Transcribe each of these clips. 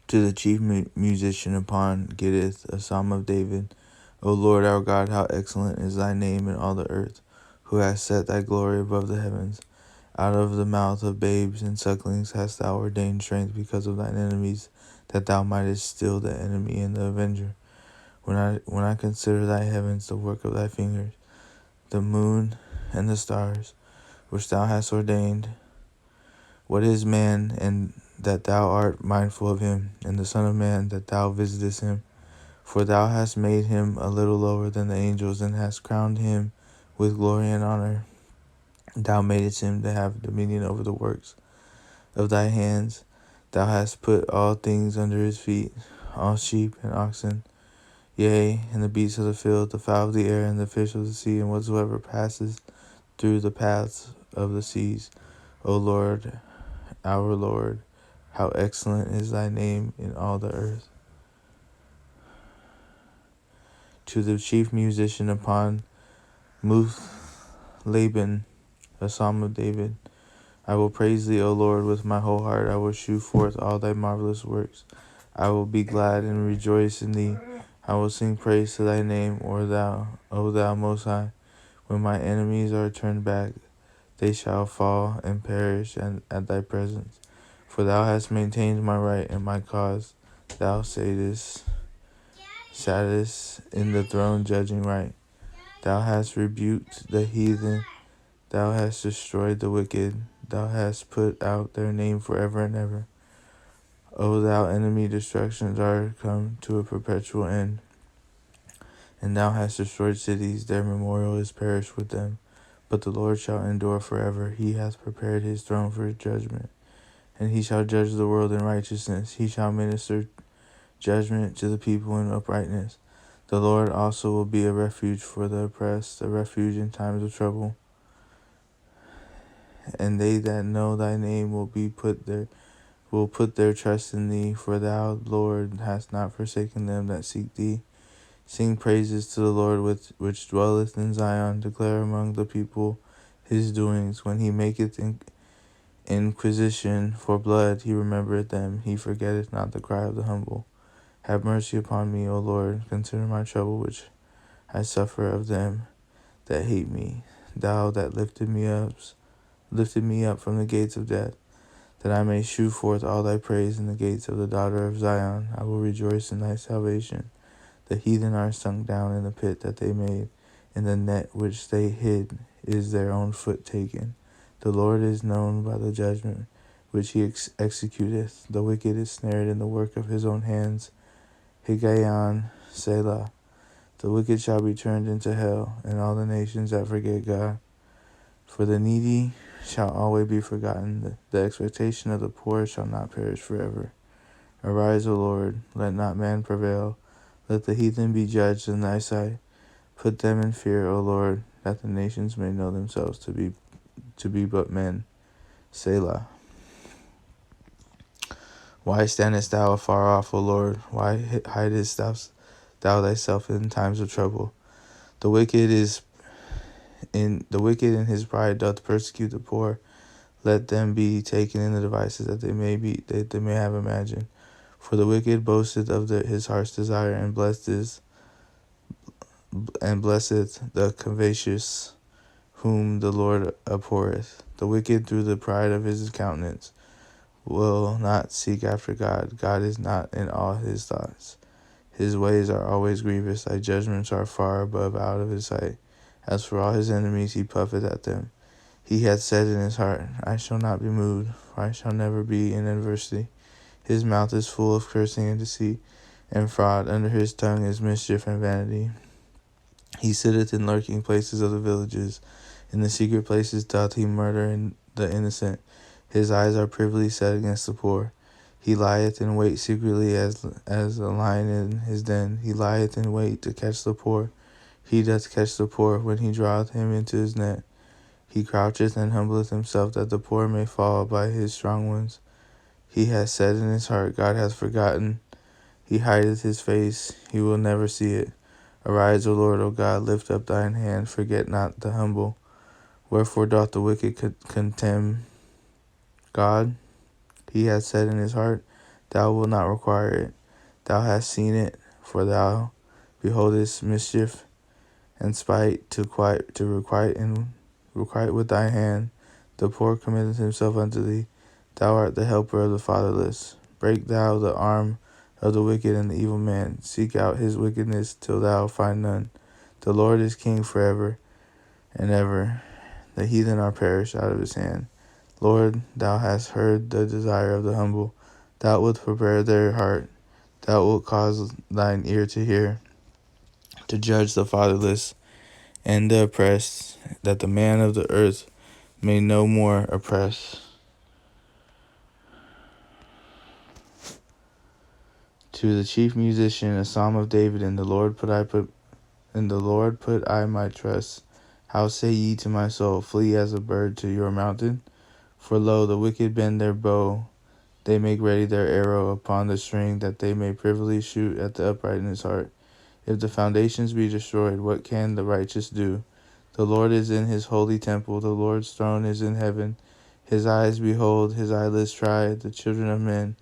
To the chief musician upon Gittith, a psalm of David. O Lord our God, how excellent is thy name in all the earth, who hast set thy glory above the heavens. Out of the mouth of babes and sucklings hast thou ordained strength because of thine enemies, that thou mightest still the enemy and the avenger. When I consider thy heavens, the work of thy fingers, the moon and the stars, which thou hast ordained, what is man, and that thou art mindful of him, and the Son of Man, that thou visitest him? For thou hast made him a little lower than the angels, and hast crowned him with glory and honor. Thou madest him to have dominion over the works of thy hands. Thou hast put all things under his feet, all sheep and oxen, yea, and the beasts of the field, the fowl of the air, and the fish of the sea, and whatsoever passes through the paths of the seas. O Lord, our Lord, how excellent is thy name in all the earth. To the chief musician upon Laban, a psalm of David. I will praise thee, O Lord, with my whole heart. I will shew forth all thy marvelous works. I will be glad and rejoice in thee. I will sing praise to thy name, O thou Most High. When my enemies are turned back, they shall fall and perish at thy presence. For thou hast maintained my right and my cause. Thou sattest in the throne judging right. Thou hast rebuked the heathen. Thou hast destroyed the wicked. Thou hast put out their name forever and ever. O thou enemy, destructions are come to a perpetual end. And thou hast destroyed cities, their memorial is perished with them. But the Lord shall endure forever. He hath prepared his throne for judgment, and he shall judge the world in righteousness. He shall minister judgment to the people in uprightness. The Lord also will be a refuge for the oppressed, a refuge in times of trouble. And they that know thy name will put their trust in thee, for thou, Lord, hast not forsaken them that seek thee. Sing praises to the Lord which dwelleth in Zion. Declare among the people his doings. When he maketh inquisition for blood, he remembereth them. He forgetteth not the cry of the humble. Have mercy upon me, O Lord. Consider my trouble which I suffer of them that hate me. Thou that lifted me up from the gates of death, that I may shew forth all thy praise in the gates of the daughter of Zion. I will rejoice in thy salvation. The heathen are sunk down in the pit that they made. In the net which they hid is their own foot taken. The Lord is known by the judgment which he executeth. The wicked is snared in the work of his own hands. Higgaion, Selah. The wicked shall be turned into hell, and all the nations that forget God. For the needy shall always be forgotten. The expectation of the poor shall not perish forever. Arise, O Lord, let not man prevail. Let the heathen be judged in thy sight. Put them in fear, O Lord, that the nations may know themselves to be but men. Selah. Why standest thou afar off, O Lord? Why hidest thou thyself in times of trouble? The wicked in his pride doth persecute the poor. Let them be taken in the devices that they may have imagined. For the wicked boasteth of his heart's desire, and blesseth the covetous, whom the Lord abhorreth. The wicked, through the pride of his countenance, will not seek after God. God is not in all his thoughts. His ways are always grievous. Thy judgments are far above out of his sight. As for all his enemies, he puffeth at them. He hath said in his heart, I shall not be moved, for I shall never be in adversity. His mouth is full of cursing and deceit, and fraud. Under his tongue is mischief and vanity. He sitteth in lurking places of the villages. In the secret places doth he murder the innocent. His eyes are privily set against the poor. He lieth in wait secretly as a lion in his den. He lieth in wait to catch the poor. He doth catch the poor when he draweth him into his net. He croucheth and humbleth himself, that the poor may fall by his strong ones. He hath said in his heart, God hath forgotten. He hideth his face, he will never see it. Arise, O Lord, O God, lift up thine hand, forget not the humble. Wherefore doth the wicked contemn God? He hath said in his heart, thou wilt not require it. Thou hast seen it, for thou beholdest mischief and spite to requite with thy hand. The poor committeth himself unto thee. Thou art the helper of the fatherless. Break thou the arm of the wicked and the evil man. Seek out his wickedness till thou find none. The Lord is king forever and ever. The heathen are perished out of his hand. Lord, thou hast heard the desire of the humble. Thou wilt prepare their heart. Thou wilt cause thine ear to hear, to judge the fatherless and the oppressed, that the man of the earth may no more oppress. To the chief musician, a psalm of David. In the Lord put I my trust. How say ye to my soul, flee as a bird to your mountain? For lo, the wicked bend their bow, they make ready their arrow upon the string, that they may privily shoot at the upright in his heart. If the foundations be destroyed, what can the righteous do? The Lord is in his holy temple, the Lord's throne is in heaven. His eyes behold, his eyelids try the children of men.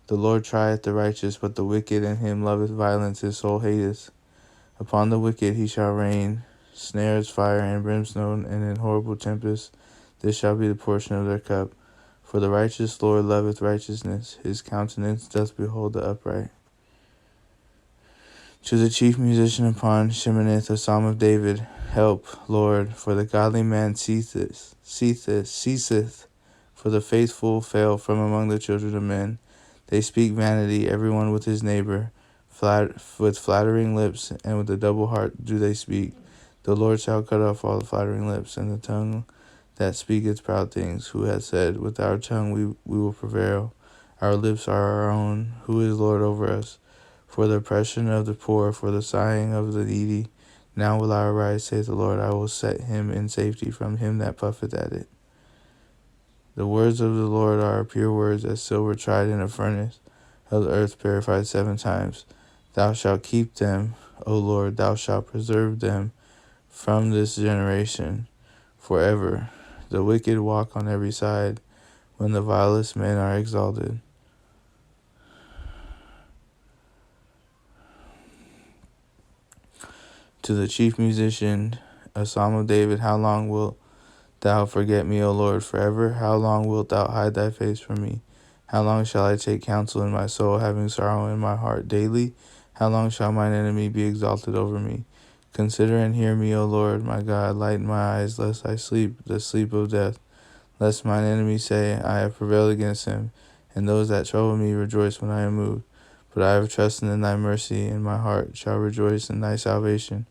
The Lord trieth the righteous, but the wicked, and him loveth violence his soul hateth. Upon the wicked he shall rain snares, fire, and brimstone, and in horrible tempests. This shall be the portion of their cup. For the righteous Lord loveth righteousness, his countenance doth behold the upright. To the chief musician upon Sheminith, a psalm of David. Help, Lord, for the godly man ceaseth, for the faithful fail from among the children of men. They speak vanity, every one with his neighbor. With flattering lips and with a double heart do they speak. The Lord shall cut off all the flattering lips, and the tongue that speaketh proud things. Who hath said, with our tongue we will prevail? Our lips are our own. Who is Lord over us? For the oppression of the poor, for the sighing of the needy. Now will I arise, saith the Lord. I will set him in safety from him that puffeth at it. The words of the Lord are pure words, as silver tried in a furnace, of the earth purified 7 times. Thou shalt keep them, O Lord, thou shalt preserve them from this generation forever. The wicked walk on every side, when the vilest men are exalted. To the chief musician, a psalm of David. How long wilt thou forget me, O Lord, forever? How long wilt thou hide thy face from me? How long shall I take counsel in my soul, having sorrow in my heart daily? How long shall mine enemy be exalted over me? Consider and hear me, O Lord, my God. Lighten my eyes, lest I sleep the sleep of death. Lest mine enemy say, I have prevailed against him, and those that trouble me rejoice when I am moved. But I have trusted in thy mercy, and my heart shall rejoice in thy salvation.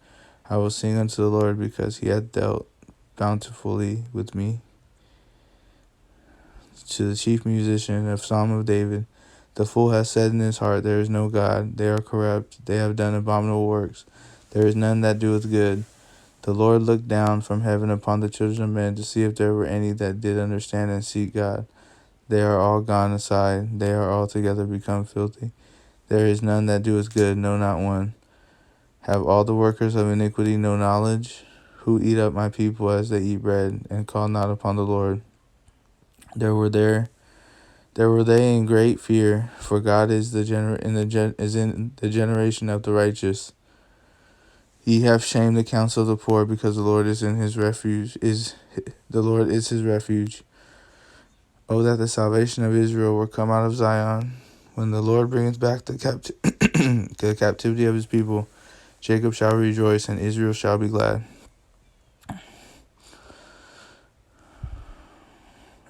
I will sing unto the Lord, because he hath dealt bountifully with me. To the chief musician, of psalm of David. The fool hath said in his heart, there is no God. They are corrupt, they have done abominable works. There is none that doeth good. The Lord looked down from heaven upon the children of men, to see if there were any that did understand and seek God. They are all gone aside, they are altogether become filthy. There is none that doeth good, no, not one. Have all the workers of iniquity no knowledge? Who eat up my people as they eat bread, and call not upon the Lord? There were they in great fear, for God is in the generation of the righteous. Ye have shamed the counsel of the poor, because the Lord is in his refuge. The Lord is his refuge. Oh, that the salvation of Israel were come out of Zion. When the Lord bringeth back the the captivity of his people, Jacob shall rejoice, and Israel shall be glad.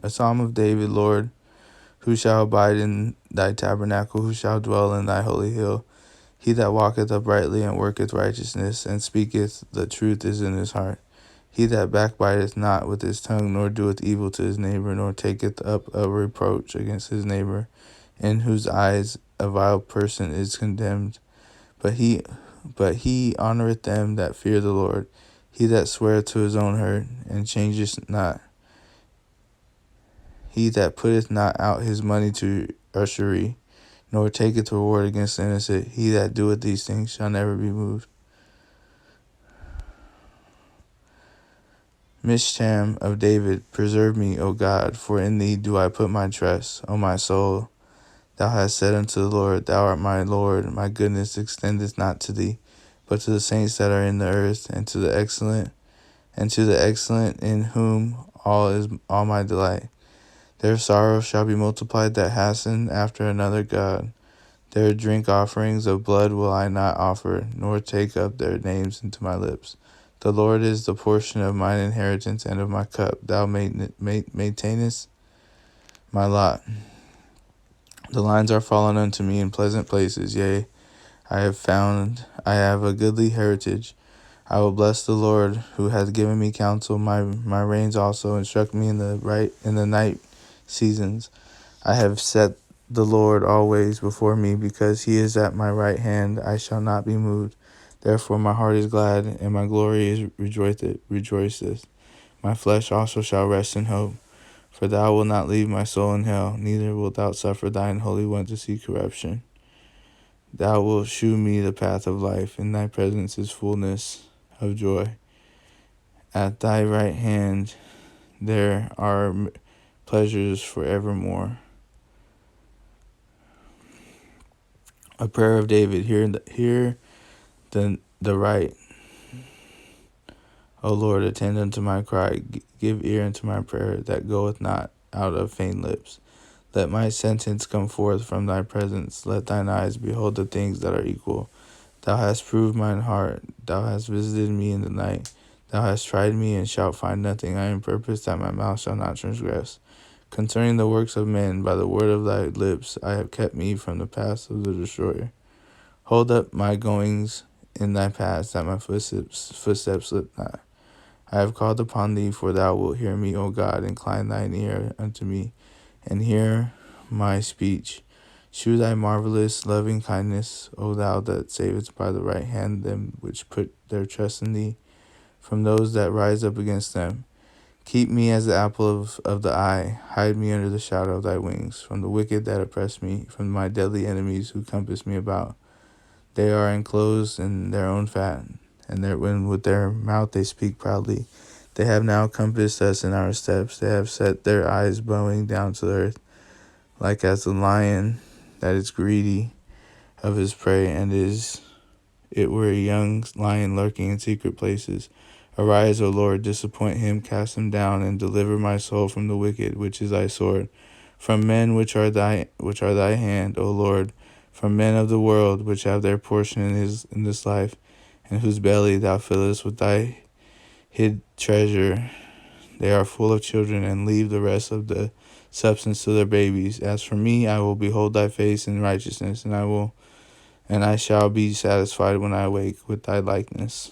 A psalm of David. Lord, who shall abide in thy tabernacle? Who shall dwell in thy holy hill? He that walketh uprightly and worketh righteousness, and speaketh the truth is in his heart. He that backbiteth not with his tongue, nor doeth evil to his neighbor, nor taketh up a reproach against his neighbor, in whose eyes a vile person is condemned. But he honoureth them that fear the Lord. He that sweareth to his own hurt, and changeth not. He that putteth not out his money to usury, nor taketh reward against the innocent. He that doeth these things shall never be moved. Mishtam of David. Preserve me, O God, for in thee do I put my trust. O my soul, Thou hast said unto the Lord, Thou art my Lord, my goodness extendeth not to thee, but to the saints that are in the earth, and to the excellent in whom is all my delight. Their sorrow shall be multiplied that hasten after another God. Their drink offerings of blood will I not offer, nor take up their names into my lips. The Lord is the portion of mine inheritance and of my cup. Thou maintainest my lot. The lines are fallen unto me in pleasant places. Yea, I have a goodly heritage. I will bless the Lord, who hath given me counsel. My reins also instruct me in the night seasons. I have set the Lord always before me, because he is at my right hand. I shall not be moved. Therefore my heart is glad, and my glory rejoiceth. My flesh also shall rest in hope. For thou wilt not leave my soul in hell, neither wilt thou suffer thine Holy One to see corruption. Thou wilt shew me the path of life. In thy presence is fullness of joy. At thy right hand there are pleasures forevermore. A prayer of David. Hear the right. O Lord, attend unto my cry. Give ear unto my prayer that goeth not out of vain lips. Let my sentence come forth from thy presence. Let thine eyes behold the things that are equal. Thou hast proved mine heart. Thou hast visited me in the night. Thou hast tried me, and shalt find nothing. I am purposed that my mouth shall not transgress. Concerning the works of men, by the word of thy lips, I have kept me from the paths of the destroyer. Hold up my goings in thy paths, that my footsteps slip not. I have called upon thee, for thou wilt hear me, O God. Incline thine ear unto me, and hear my speech. Shew thy marvelous loving kindness, O thou that savest by the right hand them which put their trust in thee, from those that rise up against them. Keep me as the apple of the eye. Hide me under the shadow of thy wings, from the wicked that oppress me, from my deadly enemies who compass me about. They are enclosed in their own fat, and when with their mouth they speak proudly. They have now compassed us in our steps. They have set their eyes bowing down to the earth, like as the lion that is greedy of his prey, and it were a young lion lurking in secret places. Arise, O Lord, disappoint him, cast him down, and deliver my soul from the wicked, which is thy sword, from men which are thy hand, O Lord, from men of the world, which have their portion in this life, and whose belly thou fillest with thy hid treasure. They are full of children, and leave the rest of the substance to their babies. As for me, I will behold thy face in righteousness, and I shall be satisfied when I awake with thy likeness.